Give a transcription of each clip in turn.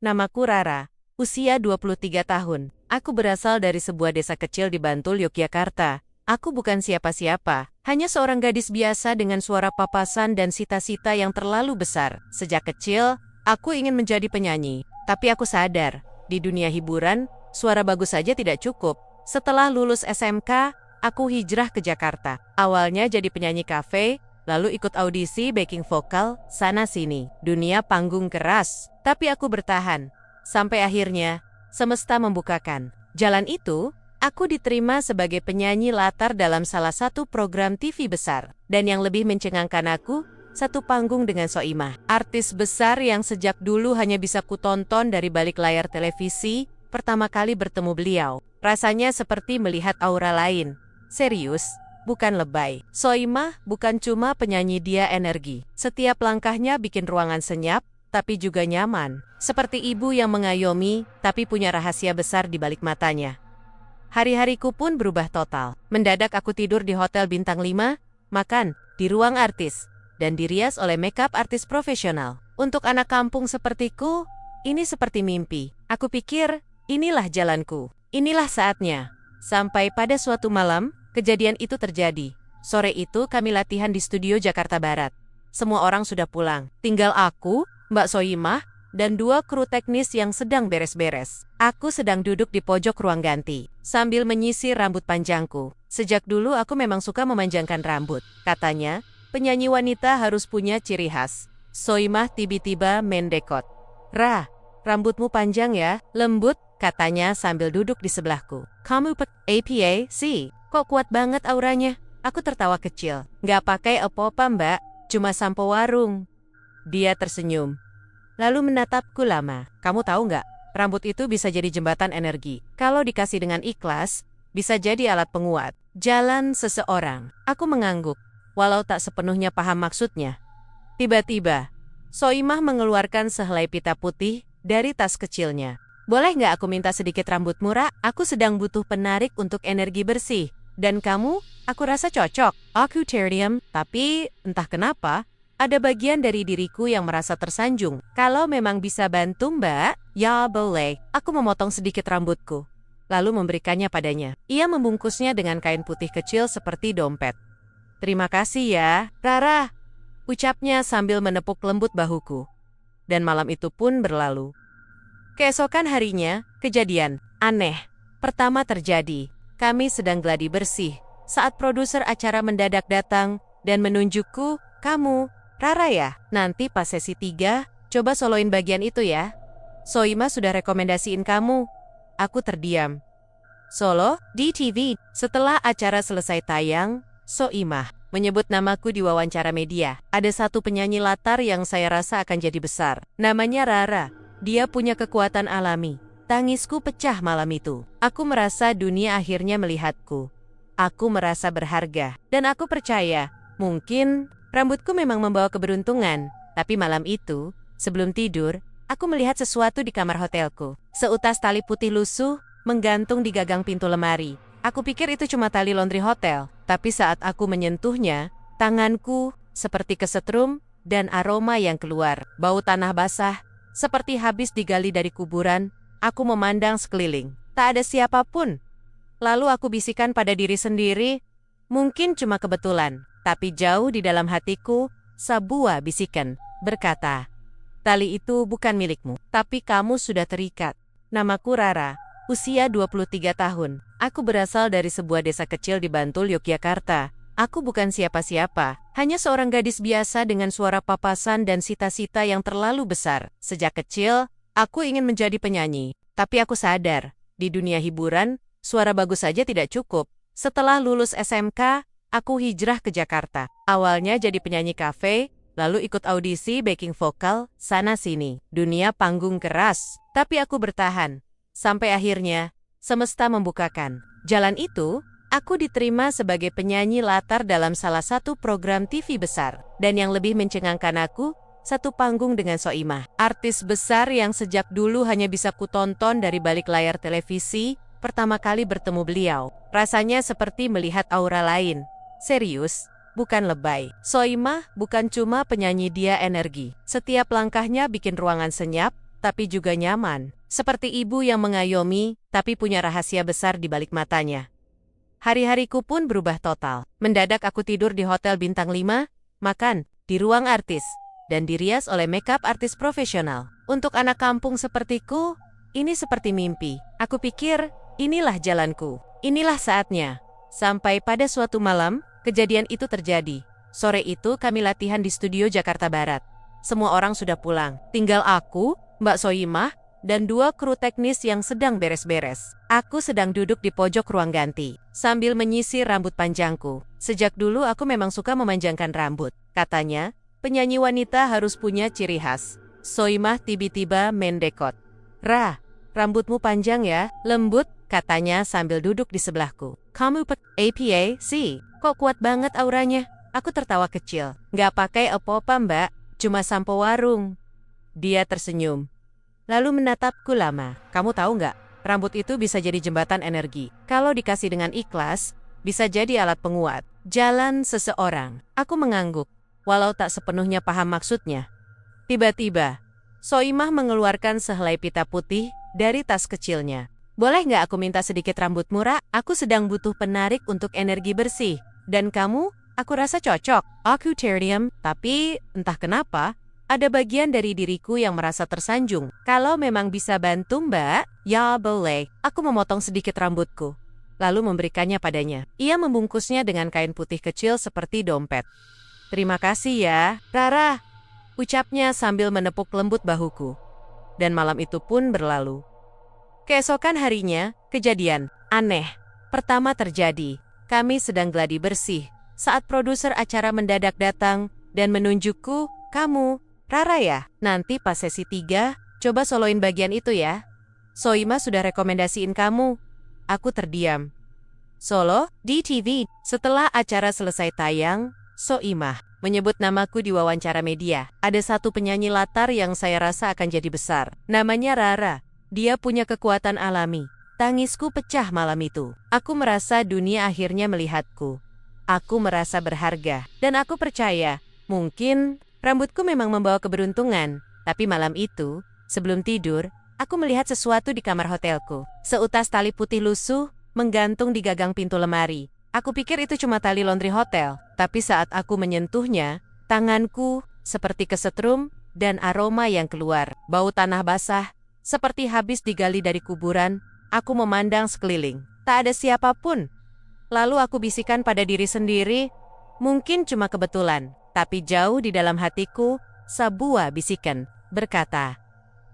Namaku Rara, usia 23 tahun. Aku berasal dari sebuah desa kecil di Bantul, Yogyakarta. Aku bukan siapa-siapa, hanya seorang gadis biasa dengan suara papasan dan cita-cita yang terlalu besar. Sejak kecil, aku ingin menjadi penyanyi, tapi aku sadar, di dunia hiburan, suara bagus saja tidak cukup. Setelah lulus SMK, aku hijrah ke Jakarta. Awalnya jadi penyanyi kafe, lalu ikut audisi backing vokal sana-sini. Dunia panggung keras, tapi aku bertahan. Sampai akhirnya, semesta membukakan jalan itu. Aku diterima sebagai penyanyi latar dalam salah satu program TV besar. Dan yang lebih mencengangkan aku, satu panggung dengan Soimah. Artis besar yang sejak dulu hanya bisa kutonton dari balik layar televisi, pertama kali bertemu beliau. Rasanya seperti melihat aura lain. Serius, bukan lebay. Soimah bukan cuma penyanyi, dia energi. Setiap langkahnya bikin ruangan senyap, tapi juga nyaman. Seperti ibu yang mengayomi, tapi punya rahasia besar di balik matanya. Hari-hariku pun berubah total. Mendadak aku tidur di hotel bintang 5, makan di ruang artis, dan dirias oleh makeup artis profesional. Untuk anak kampung sepertiku, ini seperti mimpi. Aku pikir, inilah jalanku, inilah saatnya. Sampai pada suatu malam, kejadian itu terjadi. Sore itu kami latihan di studio Jakarta Barat. Semua orang sudah pulang. Tinggal aku, Mbak Soimah, dan 2 kru teknis yang sedang beres-beres. Aku sedang duduk di pojok ruang ganti, sambil menyisir rambut panjangku. Sejak dulu aku memang suka memanjangkan rambut. Katanya, penyanyi wanita harus punya ciri khas. Soimah tiba-tiba mendekot. "Ra, rambutmu panjang ya, lembut," katanya sambil duduk di sebelahku. "Kamu APA sih, kok kuat banget auranya?" Aku tertawa kecil. "Nggak pakai apa-apa mbak, cuma sampo warung." Dia tersenyum, lalu menatapku lama. "Kamu tahu nggak, rambut itu bisa jadi jembatan energi. Kalau dikasih dengan ikhlas, bisa jadi alat penguat jalan seseorang." Aku mengangguk, walau tak sepenuhnya paham maksudnya. Tiba-tiba, Soimah mengeluarkan sehelai pita putih dari tas kecilnya. "Boleh nggak aku minta sedikit rambutmu, Ra? Aku sedang butuh penarik untuk energi bersih. Dan kamu, aku rasa cocok." Aku terdiam, tapi entah kenapa, ada bagian dari diriku yang merasa tersanjung. "Kalau memang bisa bantu mbak, ya boleh." Aku memotong sedikit rambutku, lalu memberikannya padanya. Ia membungkusnya dengan kain putih kecil seperti dompet. "Terima kasih ya, Rara," ucapnya sambil menepuk lembut bahuku. Dan malam itu pun berlalu. Keesokan harinya, kejadian aneh pertama terjadi. Kami sedang gladi bersih, saat produser acara mendadak datang dan menunjukku, "Kamu, Rara ya? Nanti pas sesi 3, coba soloin bagian itu ya. Soimah sudah rekomendasiin kamu." Aku terdiam. Solo di TV. Setelah acara selesai tayang, Soimah menyebut namaku di wawancara media. "Ada satu penyanyi latar yang saya rasa akan jadi besar. Namanya Rara. Dia punya kekuatan alami." Tangisku pecah malam itu. Aku merasa dunia akhirnya melihatku. Aku merasa berharga. Dan aku percaya, mungkin rambutku memang membawa keberuntungan. Tapi malam itu, sebelum tidur, aku melihat sesuatu di kamar hotelku. Seutas tali putih lusuh menggantung di gagang pintu lemari. Aku pikir itu cuma tali laundry hotel. Tapi saat aku menyentuhnya, tanganku seperti kesetrum dan aroma yang keluar. Bau tanah basah, seperti habis digali dari kuburan. Aku memandang sekeliling. Tak ada siapapun. Lalu aku bisikan pada diri sendiri, mungkin cuma kebetulan. Tapi jauh di dalam hatiku, sebuah bisikan berkata, "Tali itu bukan milikmu, tapi kamu sudah terikat." Namaku Rara, usia 23 tahun. Aku berasal dari sebuah desa kecil di Bantul, Yogyakarta. Aku bukan siapa-siapa, hanya seorang gadis biasa dengan suara papasan dan cita-cita yang terlalu besar. Sejak kecil, aku ingin menjadi penyanyi, tapi aku sadar, di dunia hiburan, suara bagus saja tidak cukup. Setelah lulus SMK, aku hijrah ke Jakarta. Awalnya jadi penyanyi kafe, lalu ikut audisi backing vokal sana-sini. Dunia panggung keras, tapi aku bertahan. Sampai akhirnya, semesta membukakan jalan itu. Aku diterima sebagai penyanyi latar dalam salah satu program TV besar. Dan yang lebih mencengangkan aku, satu panggung dengan Soimah. Artis besar yang sejak dulu hanya bisa kutonton dari balik layar televisi, pertama kali bertemu beliau. Rasanya seperti melihat aura lain. Serius, bukan lebay. Soimah bukan cuma penyanyi, dia energi. Setiap langkahnya bikin ruangan senyap, tapi juga nyaman. Seperti ibu yang mengayomi, tapi punya rahasia besar di balik matanya. Hari-hariku pun berubah total. Mendadak aku tidur di hotel bintang 5, makan di ruang artis, dan dirias oleh makeup artis profesional. Untuk anak kampung sepertiku, ini seperti mimpi. Aku pikir, inilah jalanku. Inilah saatnya. Sampai pada suatu malam, kejadian itu terjadi. Sore itu kami latihan di studio Jakarta Barat. Semua orang sudah pulang. Tinggal aku, Mbak Soimah, dan 2 kru teknis yang sedang beres-beres. Aku sedang duduk di pojok ruang ganti, sambil menyisir rambut panjangku. Sejak dulu aku memang suka memanjangkan rambut. Katanya, penyanyi wanita harus punya ciri khas. Soimah tiba-tiba mendekot. "Ra, rambutmu panjang ya, lembut," katanya sambil duduk di sebelahku. "Kamu APA sih, kok kuat banget auranya?" Aku tertawa kecil. "Nggak pakai apa-apa mbak, cuma sampo warung." Dia tersenyum, lalu menatapku lama. "Kamu tahu nggak, rambut itu bisa jadi jembatan energi. Kalau dikasih dengan ikhlas, bisa jadi alat penguat jalan seseorang." Aku mengangguk, walau tak sepenuhnya paham maksudnya. Tiba-tiba, Soimah mengeluarkan sehelai pita putih dari tas kecilnya. "Boleh nggak aku minta sedikit rambutmu, Ra? Aku sedang butuh penarik untuk energi bersih. Dan kamu, aku rasa cocok." Aku terdiam, tapi entah kenapa, ada bagian dari diriku yang merasa tersanjung. "Kalau memang bisa bantu mbak, ya boleh." Aku memotong sedikit rambutku, lalu memberikannya padanya. Ia membungkusnya dengan kain putih kecil seperti dompet. "Terima kasih ya, Rara," ucapnya sambil menepuk lembut bahuku. Dan malam itu pun berlalu. Keesokan harinya, kejadian aneh pertama terjadi. Kami sedang gladi bersih saat produser acara mendadak datang dan menunjukku, "Kamu, Rara ya? Nanti pas sesi 3, coba soloin bagian itu ya. Soimah sudah rekomendasiin kamu." Aku terdiam. Solo di TV. Setelah acara selesai tayang, Soimah menyebut namaku di wawancara media. Ada satu penyanyi latar yang saya rasa akan jadi besar. Namanya Rara. Dia punya kekuatan alami. Tangisku pecah malam itu. Aku merasa dunia akhirnya melihatku. Aku merasa berharga. Dan aku percaya, mungkin rambutku memang membawa keberuntungan. Tapi malam itu, sebelum tidur, aku melihat sesuatu di kamar hotelku. Seutas tali putih lusuh menggantung di gagang pintu lemari. Aku pikir itu cuma tali laundry hotel. Tapi saat aku menyentuhnya, tanganku seperti kesetrum dan aroma yang keluar. Bau tanah basah, seperti habis digali dari kuburan. Aku memandang sekeliling. Tak ada siapapun. Lalu aku bisikan pada diri sendiri, mungkin cuma kebetulan. Tapi jauh di dalam hatiku, sebuah bisikan berkata,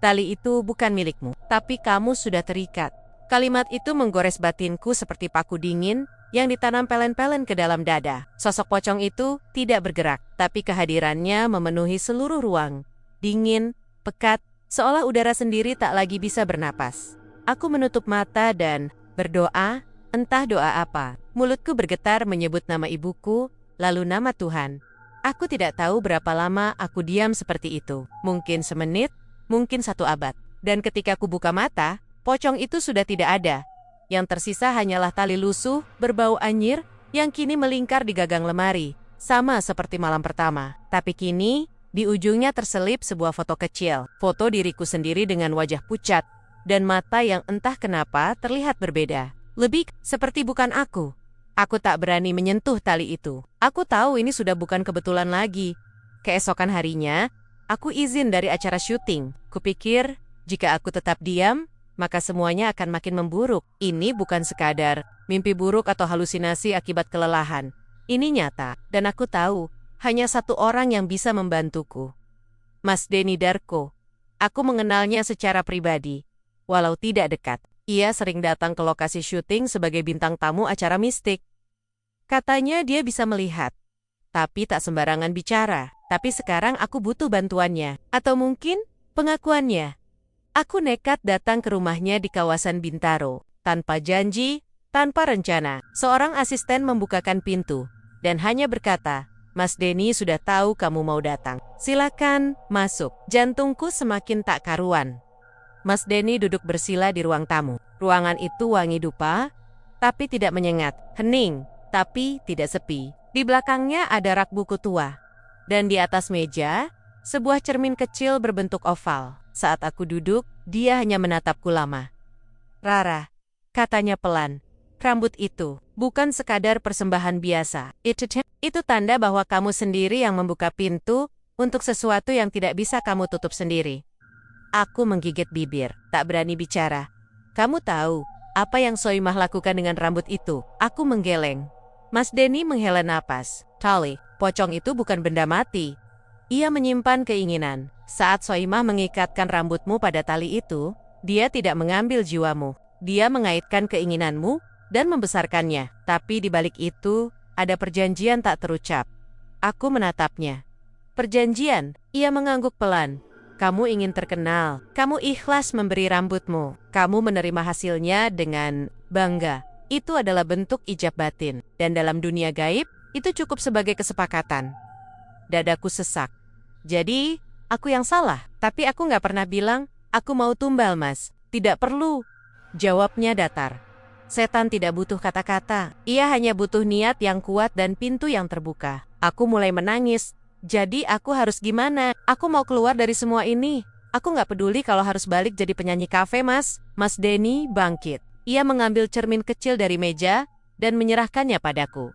"Tali itu bukan milikmu, tapi kamu sudah terikat." Kalimat itu menggores batinku seperti paku dingin yang ditanam pelen-pelen ke dalam dada. Sosok pocong itu tidak bergerak, tapi kehadirannya memenuhi seluruh ruang. Dingin, pekat, seolah udara sendiri tak lagi bisa bernapas. Aku menutup mata dan berdoa, entah doa apa. Mulutku bergetar menyebut nama ibuku, lalu nama Tuhan. Aku tidak tahu berapa lama aku diam seperti itu. Mungkin semenit, mungkin 1 abad. Dan ketika aku buka mata, pocong itu sudah tidak ada. Yang tersisa hanyalah tali lusuh, berbau anyir, yang kini melingkar di gagang lemari. Sama seperti malam pertama. Tapi kini, di ujungnya terselip sebuah foto kecil. Foto diriku sendiri dengan wajah pucat, dan mata yang entah kenapa terlihat berbeda. Lebih seperti bukan aku. Aku tak berani menyentuh tali itu. Aku tahu ini sudah bukan kebetulan lagi. Keesokan harinya, aku izin dari acara syuting. Kupikir, jika aku tetap diam, maka semuanya akan makin memburuk. Ini bukan sekadar mimpi buruk atau halusinasi akibat kelelahan. Ini nyata, dan aku tahu, hanya satu orang yang bisa membantuku. Mas Denny Darko. Aku mengenalnya secara pribadi, walau tidak dekat. Ia sering datang ke lokasi syuting sebagai bintang tamu acara mistik. Katanya dia bisa melihat, tapi tak sembarangan bicara. Tapi sekarang aku butuh bantuannya, atau mungkin pengakuannya. Aku nekat datang ke rumahnya di kawasan Bintaro. Tanpa janji, tanpa rencana. Seorang asisten membukakan pintu, dan hanya berkata, "Mas Denny sudah tahu kamu mau datang. Silakan masuk." Jantungku semakin tak karuan. Mas Denny duduk bersila di ruang tamu. Ruangan itu wangi dupa, tapi tidak menyengat. Hening, tapi tidak sepi. Di belakangnya ada rak buku tua. Dan di atas meja, sebuah cermin kecil berbentuk oval. Saat aku duduk, dia hanya menatapku lama. Rara, katanya pelan, rambut itu bukan sekadar persembahan biasa. Itu tanda bahwa kamu sendiri yang membuka pintu untuk sesuatu yang tidak bisa kamu tutup sendiri. Aku menggigit bibir, tak berani bicara. Kamu tahu apa yang Soimah lakukan dengan rambut itu? Aku menggeleng. Mas Denny menghela napas. Tali, pocong itu bukan benda mati. Ia menyimpan keinginan. Saat Soimah mengikatkan rambutmu pada tali itu, dia tidak mengambil jiwamu. Dia mengaitkan keinginanmu dan membesarkannya. Tapi di balik itu, ada perjanjian tak terucap. Aku menatapnya. Perjanjian, ia mengangguk pelan. Kamu ingin terkenal, kamu ikhlas memberi rambutmu, kamu menerima hasilnya dengan bangga. Itu adalah bentuk ijab batin, dan dalam dunia gaib, itu cukup sebagai kesepakatan. Dadaku sesak. Jadi, aku yang salah, tapi aku nggak pernah bilang, aku mau tumbal mas. Tidak perlu. Jawabnya datar. Setan tidak butuh kata-kata, ia hanya butuh niat yang kuat dan pintu yang terbuka. Aku mulai menangis. Jadi aku harus gimana? Aku mau keluar dari semua ini. Aku nggak peduli kalau harus balik jadi penyanyi kafe, mas. Mas Denny bangkit. Ia mengambil cermin kecil dari meja dan menyerahkannya padaku.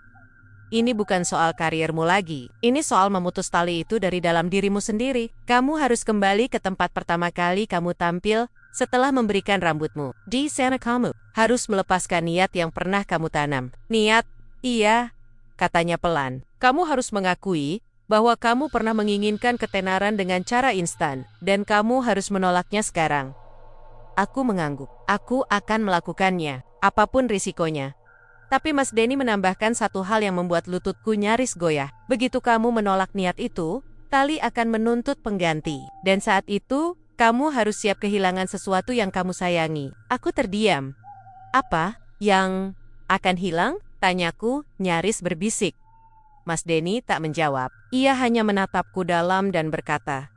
Ini bukan soal karirmu lagi. Ini soal memutus tali itu dari dalam dirimu sendiri. Kamu harus kembali ke tempat pertama kali kamu tampil setelah memberikan rambutmu. Di sana kamu harus melepaskan niat yang pernah kamu tanam. Niat? Iya, katanya pelan. Kamu harus mengakui bahwa kamu pernah menginginkan ketenaran dengan cara instan, dan kamu harus menolaknya sekarang. Aku mengangguk. Aku akan melakukannya, apapun risikonya. Tapi Mas Denny menambahkan satu hal yang membuat lututku nyaris goyah. Begitu kamu menolak niat itu, tali akan menuntut pengganti. Dan saat itu, kamu harus siap kehilangan sesuatu yang kamu sayangi. Aku terdiam. Apa? Yang akan hilang? Tanyaku, nyaris berbisik. Mas Denny tak menjawab. Ia hanya menatapku dalam dan berkata,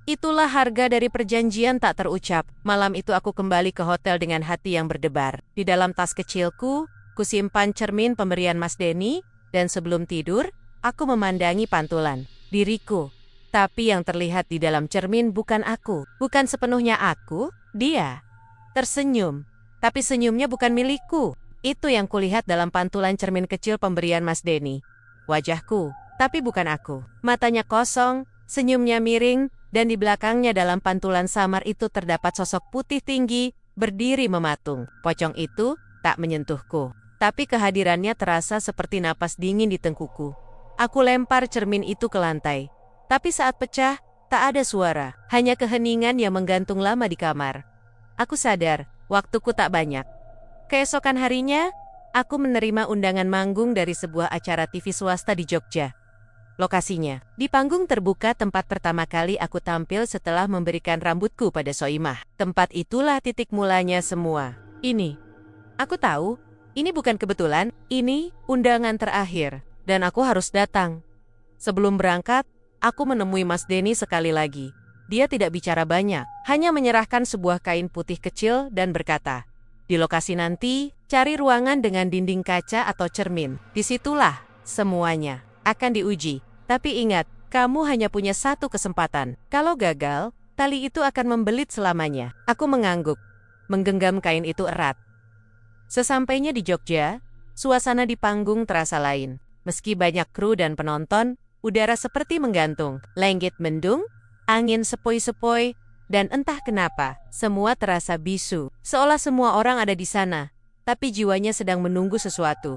itulah harga dari perjanjian tak terucap. Malam itu aku kembali ke hotel dengan hati yang berdebar. Di dalam tas kecilku, kusimpan cermin pemberian Mas Denny, dan sebelum tidur, aku memandangi pantulan diriku. Tapi yang terlihat di dalam cermin bukan aku. Bukan sepenuhnya aku, dia. Tersenyum. Tapi senyumnya bukan milikku. Itu yang kulihat dalam pantulan cermin kecil pemberian Mas Denny. Wajahku, tapi bukan aku. Matanya kosong, senyumnya miring, dan di belakangnya dalam pantulan samar itu terdapat sosok putih tinggi, berdiri mematung. Pocong itu tak menyentuhku, tapi kehadirannya terasa seperti napas dingin di tengkuku. Aku lempar cermin itu ke lantai. Tapi saat pecah, tak ada suara, hanya keheningan yang menggantung lama di kamar. Aku sadar, waktuku tak banyak. Keesokan harinya, aku menerima undangan manggung dari sebuah acara TV swasta di Jogja. Lokasinya di panggung terbuka tempat pertama kali aku tampil setelah memberikan rambutku pada Soimah. Tempat itulah titik mulanya semua. Ini, aku tahu, ini bukan kebetulan, ini undangan terakhir, dan aku harus datang. Sebelum berangkat, aku menemui Mas Denny sekali lagi. Dia tidak bicara banyak, hanya menyerahkan sebuah kain putih kecil dan berkata, di lokasi nanti, cari ruangan dengan dinding kaca atau cermin. Disitulah semuanya akan diuji. Tapi ingat, kamu hanya punya satu kesempatan. Kalau gagal, tali itu akan membelit selamanya. Aku mengangguk, menggenggam kain itu erat. Sesampainya di Jogja, suasana di panggung terasa lain. Meski banyak kru dan penonton, udara seperti menggantung. Langit mendung, angin sepoi-sepoi, dan entah kenapa, semua terasa bisu. Seolah semua orang ada di sana, tapi jiwanya sedang menunggu sesuatu.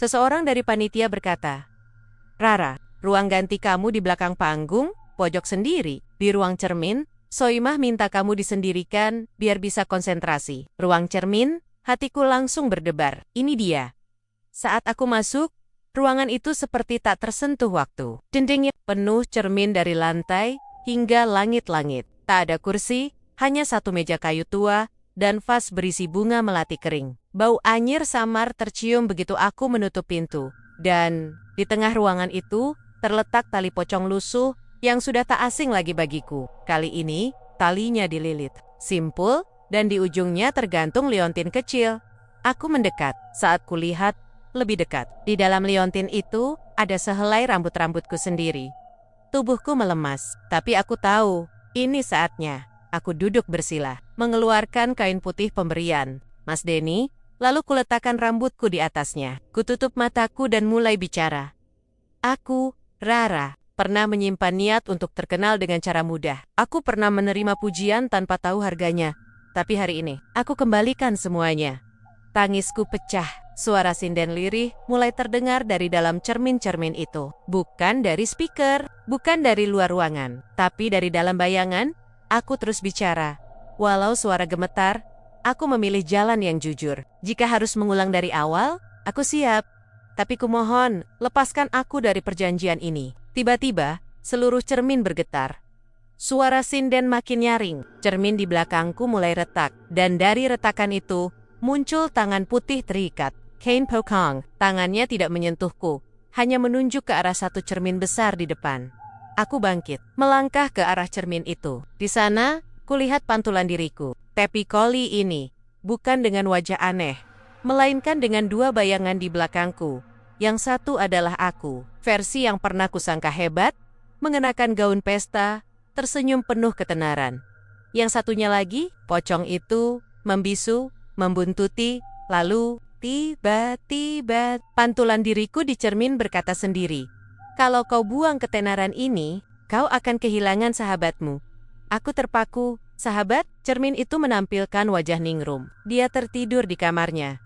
Seseorang dari panitia berkata, Rara, ruang ganti kamu di belakang panggung, pojok sendiri. Di ruang cermin, Soimah minta kamu disendirikan, biar bisa konsentrasi. Ruang cermin, hatiku langsung berdebar. Ini dia. Saat aku masuk, ruangan itu seperti tak tersentuh waktu. Dindingnya penuh cermin dari lantai hingga langit-langit. Tak ada kursi, hanya satu meja kayu tua, dan vas berisi bunga melati kering. Bau anyir samar tercium begitu aku menutup pintu. Dan di tengah ruangan itu, terletak tali pocong lusuh yang sudah tak asing lagi bagiku. Kali ini, talinya dililit. Simpul, dan di ujungnya tergantung liontin kecil. Aku mendekat. Saat kulihat, lebih dekat. Di dalam liontin itu, ada sehelai rambut-rambutku sendiri. Tubuhku melemas, tapi aku tahu, ini saatnya. Aku duduk bersila, mengeluarkan kain putih pemberian Mas Denny, lalu kuletakkan rambutku di atasnya. Kututup mataku dan mulai bicara. Aku, Rara, pernah menyimpan niat untuk terkenal dengan cara mudah. Aku pernah menerima pujian tanpa tahu harganya. Tapi hari ini, aku kembalikan semuanya. Tangisku pecah. Suara sinden lirih mulai terdengar dari dalam cermin-cermin itu. Bukan dari speaker, bukan dari luar ruangan, tapi dari dalam bayangan. Aku terus bicara. Walau suara gemetar, aku memilih jalan yang jujur. Jika harus mengulang dari awal, aku siap. Tapi kumohon, lepaskan aku dari perjanjian ini. Tiba-tiba, seluruh cermin bergetar. Suara sinden makin nyaring. Cermin di belakangku mulai retak. Dan dari retakan itu, muncul tangan putih terikat. Kane Pokong, tangannya tidak menyentuhku, hanya menunjuk ke arah satu cermin besar di depan. Aku bangkit, melangkah ke arah cermin itu. Di sana, kulihat pantulan diriku. Tapi kali ini, bukan dengan wajah aneh, melainkan dengan dua bayangan di belakangku. Yang satu adalah aku, versi yang pernah kusangka hebat, mengenakan gaun pesta, tersenyum penuh ketenaran. Yang satunya lagi, pocong itu, membisu, membuntuti, lalu tiba-tiba pantulan diriku di cermin berkata sendiri, "Kalau kau buang ketenaran ini, kau akan kehilangan sahabatmu." Aku terpaku. Sahabat, cermin itu menampilkan wajah Ningrum. Dia tertidur di kamarnya.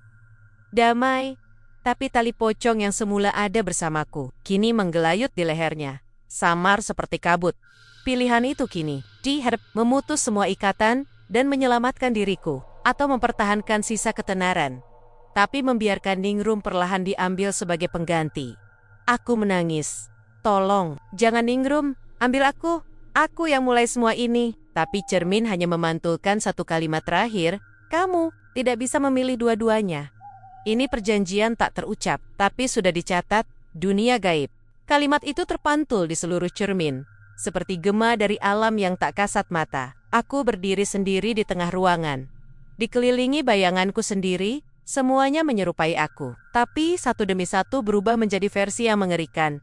Damai, tapi tali pocong yang semula ada bersamaku, kini menggelayut di lehernya. Samar seperti kabut. Pilihan itu kini, memutus semua ikatan dan menyelamatkan diriku, atau mempertahankan sisa ketenaran. Tapi membiarkan Ningrum perlahan diambil sebagai pengganti. Aku menangis. Tolong, jangan Ningrum, ambil aku. Aku yang mulai semua ini. Tapi cermin hanya memantulkan satu kalimat terakhir, kamu tidak bisa memilih dua-duanya. Ini perjanjian tak terucap, tapi sudah dicatat, dunia gaib. Kalimat itu terpantul di seluruh cermin, seperti gema dari alam yang tak kasat mata. Aku berdiri sendiri di tengah ruangan. Dikelilingi bayanganku sendiri, semuanya menyerupai aku, tapi satu demi satu berubah menjadi versi yang mengerikan.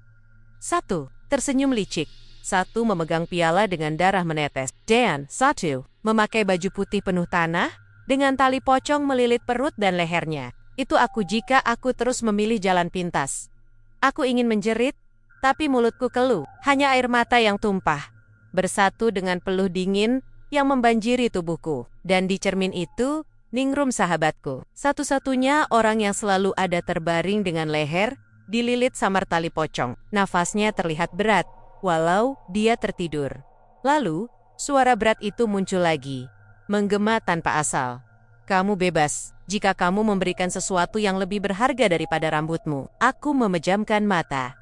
Satu, tersenyum licik. Satu, memegang piala dengan darah menetes. Dan satu, memakai baju putih penuh tanah, dengan tali pocong melilit perut dan lehernya. Itu aku jika aku terus memilih jalan pintas. Aku ingin menjerit, tapi mulutku keluh, hanya air mata yang tumpah. Bersatu dengan peluh dingin yang membanjiri tubuhku. Dan di cermin itu, Ningrum sahabatku, satu-satunya orang yang selalu ada terbaring dengan leher dililit samar tali pocong. Nafasnya terlihat berat, walau dia tertidur. Lalu, suara berat itu muncul lagi, menggema tanpa asal. Kamu bebas, jika kamu memberikan sesuatu yang lebih berharga daripada rambutmu. Aku memejamkan mata.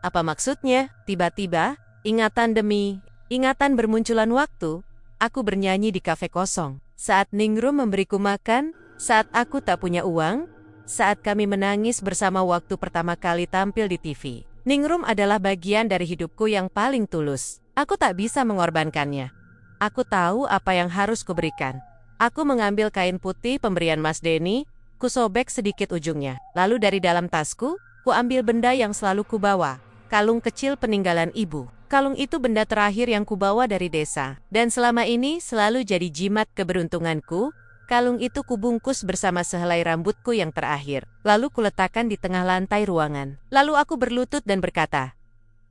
Apa maksudnya? Tiba-tiba, ingatan demi ingatan bermunculan waktu, aku bernyanyi di kafe kosong. Saat Ningrum memberiku makan, saat aku tak punya uang, saat kami menangis bersama waktu pertama kali tampil di TV. Ningrum adalah bagian dari hidupku yang paling tulus. Aku tak bisa mengorbankannya. Aku tahu apa yang harus kuberikan. Aku mengambil kain putih pemberian Mas Denny, kusobek sedikit ujungnya. Lalu dari dalam tasku, kuambil benda yang selalu kubawa, kalung kecil peninggalan ibu. Kalung itu benda terakhir yang kubawa dari desa, dan selama ini selalu jadi jimat keberuntunganku. Kalung itu kubungkus bersama sehelai rambutku yang terakhir, lalu kuletakkan di tengah lantai ruangan. Lalu aku berlutut dan berkata,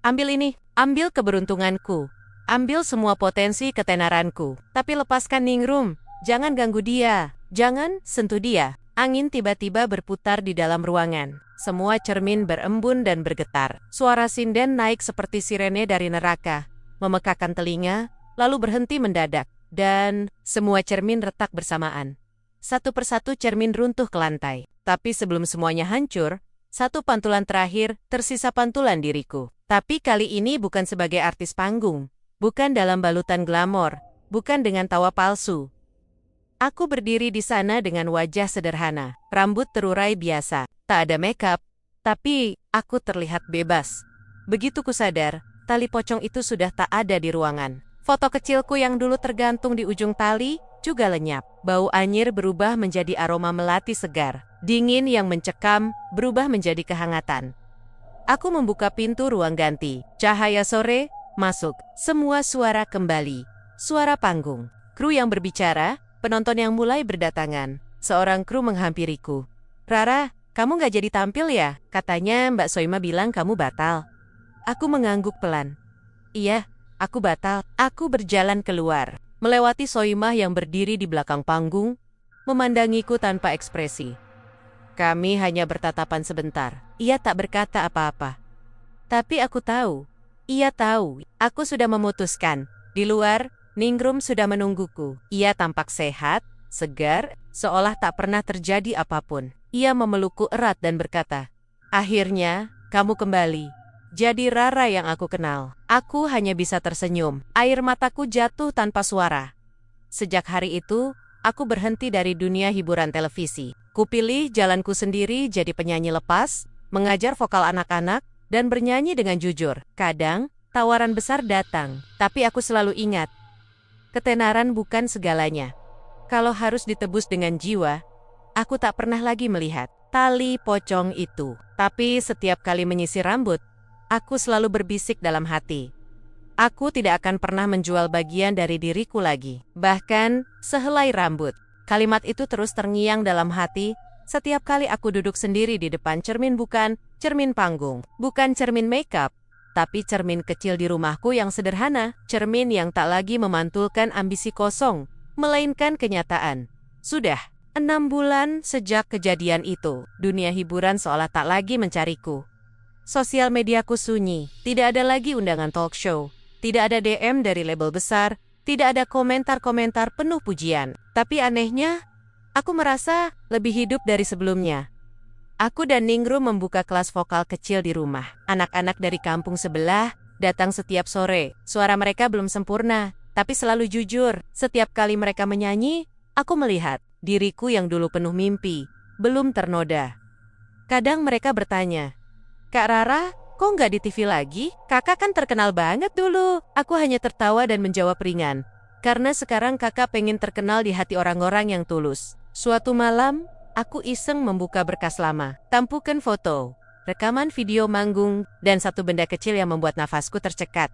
"Ambil ini, ambil keberuntunganku, ambil semua potensi ketenaranku, tapi lepaskan Ningrum, jangan ganggu dia, jangan sentuh dia." Angin tiba-tiba berputar di dalam ruangan. Semua cermin berembun dan bergetar. Suara sinden naik seperti sirene dari neraka, memekakan telinga, lalu berhenti mendadak. Dan semua cermin retak bersamaan. Satu persatu cermin runtuh ke lantai. Tapi sebelum semuanya hancur, satu pantulan terakhir tersisa pantulan diriku. Tapi kali ini bukan sebagai artis panggung, bukan dalam balutan glamor, bukan dengan tawa palsu. Aku berdiri di sana dengan wajah sederhana, rambut terurai biasa, tak ada makeup, tapi aku terlihat bebas. Begitu kusadar, tali pocong itu sudah tak ada di ruangan. Foto kecilku yang dulu tergantung di ujung tali juga lenyap. Bau anyir berubah menjadi aroma melati segar. Dingin yang mencekam berubah menjadi kehangatan. Aku membuka pintu ruang ganti. Cahaya sore masuk. Semua suara kembali. Suara panggung. Kru yang berbicara, penonton yang mulai berdatangan. Seorang kru menghampiriku. Rara, kamu nggak jadi tampil ya? Katanya Mbak Soima bilang kamu batal. Aku mengangguk pelan. Iya, aku batal. Aku berjalan keluar, melewati Soimah yang berdiri di belakang panggung, memandangiku tanpa ekspresi. Kami hanya bertatapan sebentar. Ia tak berkata apa-apa. Tapi aku tahu. Ia tahu. Aku sudah memutuskan. Di luar, Ningrum sudah menungguku. Ia tampak sehat, segar, seolah tak pernah terjadi apapun. Ia memelukku erat dan berkata, akhirnya, kamu kembali. Jadi Rara yang aku kenal. Aku hanya bisa tersenyum. Air mataku jatuh tanpa suara. Sejak hari itu, aku berhenti dari dunia hiburan televisi. Kupilih jalanku sendiri jadi penyanyi lepas, mengajar vokal anak-anak, dan bernyanyi dengan jujur. Kadang, tawaran besar datang, tapi aku selalu ingat. Ketenaran bukan segalanya. Kalau harus ditebus dengan jiwa, aku tak pernah lagi melihat tali pocong itu. Tapi setiap kali menyisir rambut, aku selalu berbisik dalam hati. Aku tidak akan pernah menjual bagian dari diriku lagi. Bahkan, sehelai rambut. Kalimat itu terus terngiang dalam hati setiap kali aku duduk sendiri di depan cermin, bukan cermin panggung, bukan cermin makeup, tapi cermin kecil di rumahku yang sederhana. Cermin yang tak lagi memantulkan ambisi kosong, melainkan kenyataan. Sudah 6 bulan sejak kejadian itu, dunia hiburan seolah tak lagi mencariku. Sosial mediaku sunyi, tidak ada lagi undangan talk show, tidak ada DM dari label besar, tidak ada komentar-komentar penuh pujian. Tapi anehnya, aku merasa lebih hidup dari sebelumnya. Aku dan Ningrum membuka kelas vokal kecil di rumah. Anak-anak dari kampung sebelah datang setiap sore. Suara mereka belum sempurna, tapi selalu jujur. Setiap kali mereka menyanyi, aku melihat diriku yang dulu penuh mimpi, belum ternoda. Kadang mereka bertanya, Kak Rara, kok nggak di TV lagi? Kakak kan terkenal banget dulu. Aku hanya tertawa dan menjawab ringan. Karena sekarang kakak pengen terkenal di hati orang-orang yang tulus. Suatu malam, aku iseng membuka berkas lama. Tampukan foto, rekaman video manggung, dan satu benda kecil yang membuat nafasku tercekat.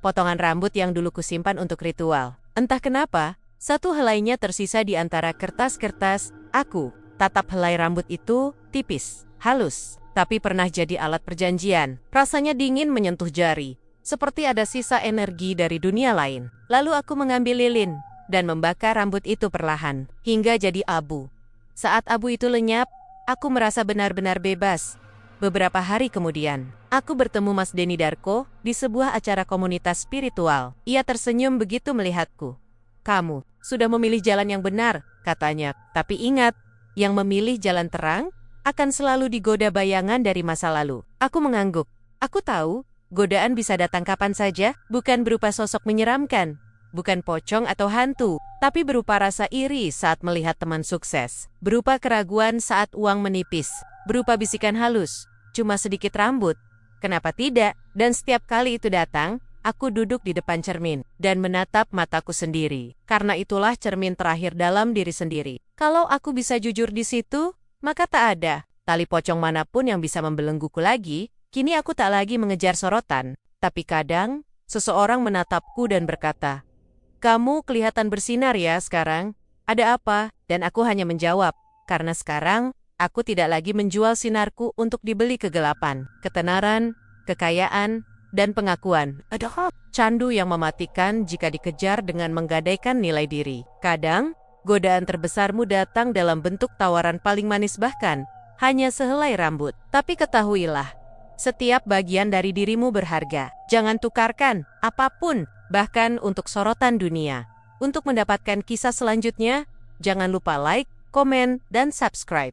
Potongan rambut yang dulu kusimpan untuk ritual. Entah kenapa, satu helainya tersisa di antara kertas-kertas. Aku tatap helai rambut itu, tipis, halus, tapi pernah jadi alat perjanjian. Rasanya dingin menyentuh jari, seperti ada sisa energi dari dunia lain. Lalu aku mengambil lilin dan membakar rambut itu perlahan, hingga jadi abu. Saat abu itu lenyap, aku merasa benar-benar bebas. Beberapa hari kemudian, aku bertemu Mas Denny Darko di sebuah acara komunitas spiritual. Ia tersenyum begitu melihatku. Kamu sudah memilih jalan yang benar, katanya. Tapi ingat, yang memilih jalan terang akan selalu digoda bayangan dari masa lalu. Aku mengangguk. Aku tahu, godaan bisa datang kapan saja, bukan berupa sosok menyeramkan, bukan pocong atau hantu, tapi berupa rasa iri saat melihat teman sukses, berupa keraguan saat uang menipis, berupa bisikan halus, cuma sedikit rambut. Kenapa tidak? Dan setiap kali itu datang, aku duduk di depan cermin dan menatap mataku sendiri. Karena itulah cermin terakhir dalam diri sendiri. Kalau aku bisa jujur di situ, maka tak ada tali pocong manapun yang bisa membelengguku lagi. Kini aku tak lagi mengejar sorotan. Tapi kadang, seseorang menatapku dan berkata, kamu kelihatan bersinar ya sekarang. Ada apa? Dan aku hanya menjawab, karena sekarang, aku tidak lagi menjual sinarku untuk dibeli kegelapan, ketenaran, kekayaan, dan pengakuan. Ada candu yang mematikan jika dikejar dengan menggadaikan nilai diri. Kadang, godaan terbesarmu datang dalam bentuk tawaran paling manis, bahkan hanya sehelai rambut. Tapi ketahuilah, setiap bagian dari dirimu berharga. Jangan tukarkan apapun, bahkan untuk sorotan dunia. Untuk mendapatkan kisah selanjutnya, jangan lupa like, komen, dan subscribe.